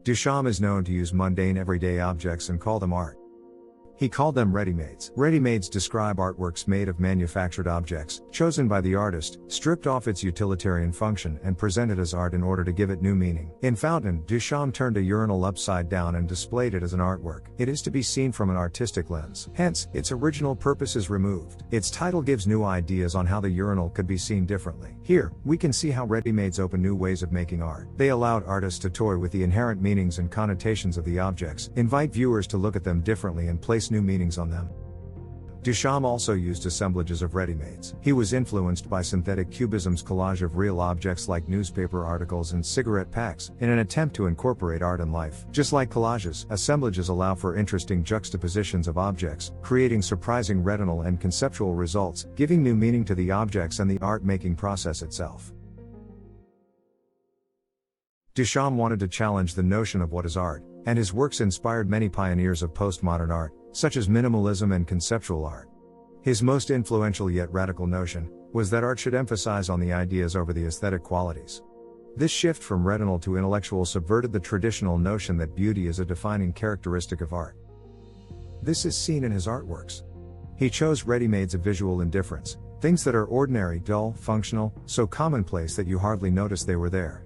Duchamp is known to use mundane everyday objects and call them art. He called them ready-mades. Ready-mades describe artworks made of manufactured objects, chosen by the artist, stripped off its utilitarian function and presented as art in order to give it new meaning. In Fountain, Duchamp turned a urinal upside down and displayed it as an artwork. It is to be seen from an artistic lens. Hence, its original purpose is removed. Its title gives new ideas on how the urinal could be seen differently. Here, we can see how ready-mades open new ways of making art. They allowed artists to toy with the inherent meanings and connotations of the objects, invite viewers to look at them differently and place new meanings on them. Duchamp also used assemblages of ready-mades. He was influenced by synthetic cubism's collage of real objects like newspaper articles and cigarette packs, in an attempt to incorporate art and life. Just like collages, assemblages allow for interesting juxtapositions of objects, creating surprising retinal and conceptual results, giving new meaning to the objects and the art-making process itself. Duchamp wanted to challenge the notion of what is art, and his works inspired many pioneers of postmodern art, such as minimalism and conceptual art. His most influential yet radical notion was that art should emphasize on the ideas over the aesthetic qualities. This shift from retinal to intellectual subverted the traditional notion that beauty is a defining characteristic of art. This is seen in his artworks. He chose ready-mades of visual indifference, things that are ordinary, dull, functional, so commonplace that you hardly notice they were there.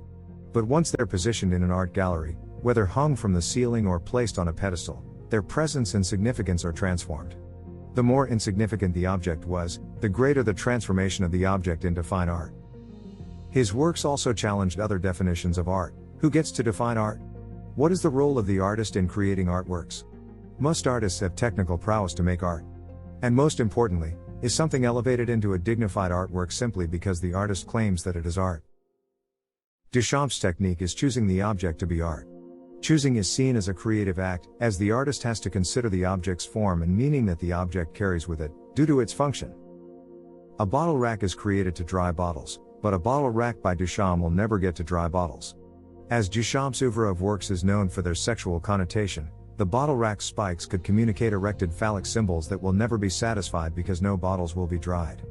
But once they're positioned in an art gallery, whether hung from the ceiling or placed on a pedestal, their presence and significance are transformed. The more insignificant the object was, the greater the transformation of the object into fine art. His works also challenged other definitions of art. Who gets to define art? What is the role of the artist in creating artworks? Most artists have technical prowess to make art. And most importantly, is something elevated into a dignified artwork simply because the artist claims that it is art? Duchamp's technique is choosing the object to be art. Choosing is seen as a creative act, as the artist has to consider the object's form and meaning that the object carries with it, due to its function. A bottle rack is created to dry bottles, but a bottle rack by Duchamp will never get to dry bottles. As Duchamp's oeuvre of works is known for their sexual connotation, the bottle rack spikes could communicate erected phallic symbols that will never be satisfied because no bottles will be dried.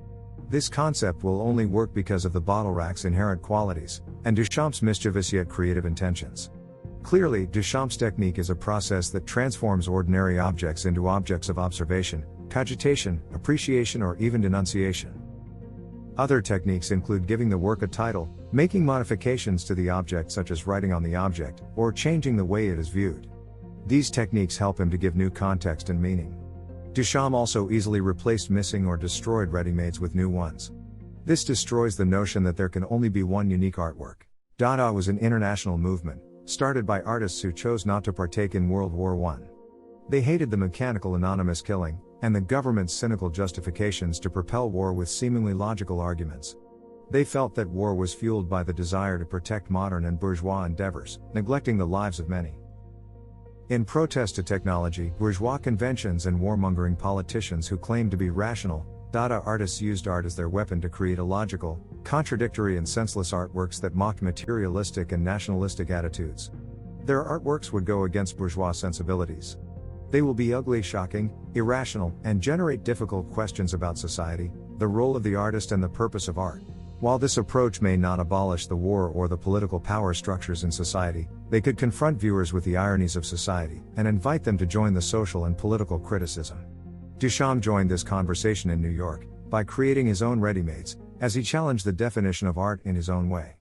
This concept will only work because of the bottle rack's inherent qualities, and Duchamp's mischievous yet creative intentions. Clearly, Duchamp's technique is a process that transforms ordinary objects into objects of observation, cogitation, appreciation, or even denunciation. Other techniques include giving the work a title, making modifications to the object such as writing on the object, or changing the way it is viewed. These techniques help him to give new context and meaning. Duchamp also easily replaced missing or destroyed ready-mades with new ones. This destroys the notion that there can only be one unique artwork. Dada was an international movement, started by artists who chose not to partake in World War I. They hated the mechanical anonymous killing, and the government's cynical justifications to propel war with seemingly logical arguments. They felt that war was fueled by the desire to protect modern and bourgeois endeavors, neglecting the lives of many. In protest to technology, bourgeois conventions and warmongering politicians who claimed to be rational, Dada artists used art as their weapon to create illogical, contradictory and senseless artworks that mocked materialistic and nationalistic attitudes. Their artworks would go against bourgeois sensibilities. They will be ugly, shocking, irrational, and generate difficult questions about society, the role of the artist and the purpose of art. While this approach may not abolish the war or the political power structures in society, they could confront viewers with the ironies of society, and invite them to join the social and political criticism. Duchamp joined this conversation in New York, by creating his own ready-mades, as he challenged the definition of art in his own way.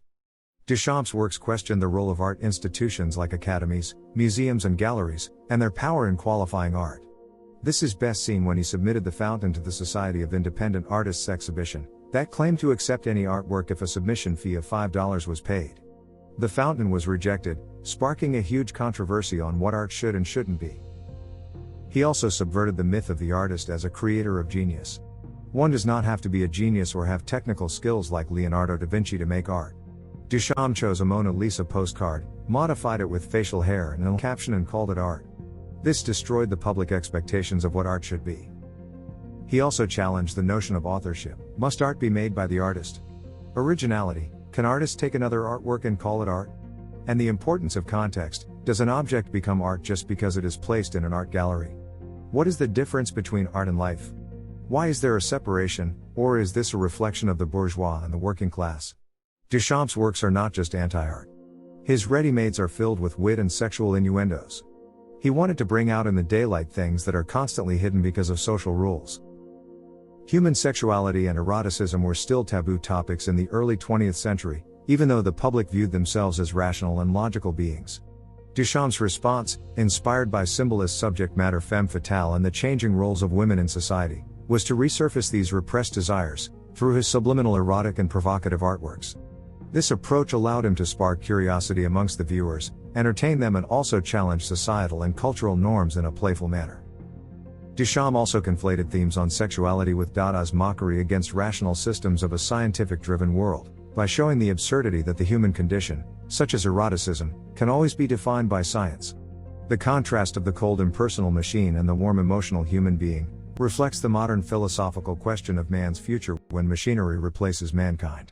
Duchamp's works questioned the role of art institutions like academies, museums and galleries, and their power in qualifying art. This is best seen when he submitted the Fountain to the Society of Independent Artists exhibition, that claimed to accept any artwork if a submission fee of $5 was paid. The Fountain was rejected, sparking a huge controversy on what art should and shouldn't be. He also subverted the myth of the artist as a creator of genius. One does not have to be a genius or have technical skills like Leonardo da Vinci to make art. Duchamp chose a Mona Lisa postcard, modified it with facial hair and a caption and called it art. This destroyed the public expectations of what art should be. He also challenged the notion of authorship. Must art be made by the artist? Originality. Can artists take another artwork and call it art? And the importance of context. Does an object become art just because it is placed in an art gallery? What is the difference between art and life? Why is there a separation, or is this a reflection of the bourgeois and the working class? Duchamp's works are not just anti-art. His ready-mades are filled with wit and sexual innuendos. He wanted to bring out in the daylight things that are constantly hidden because of social rules. Human sexuality and eroticism were still taboo topics in the early 20th century, even though the public viewed themselves as rational and logical beings. Duchamp's response, inspired by symbolist subject matter femme fatale and the changing roles of women in society, was to resurface these repressed desires, through his subliminal erotic and provocative artworks. This approach allowed him to spark curiosity amongst the viewers, entertain them and also challenge societal and cultural norms in a playful manner. Duchamp also conflated themes on sexuality with Dada's mockery against rational systems of a scientific-driven world, by showing the absurdity that the human condition, such as eroticism, can always be defined by science. The contrast of the cold impersonal machine and the warm emotional human being reflects the modern philosophical question of man's future when machinery replaces mankind.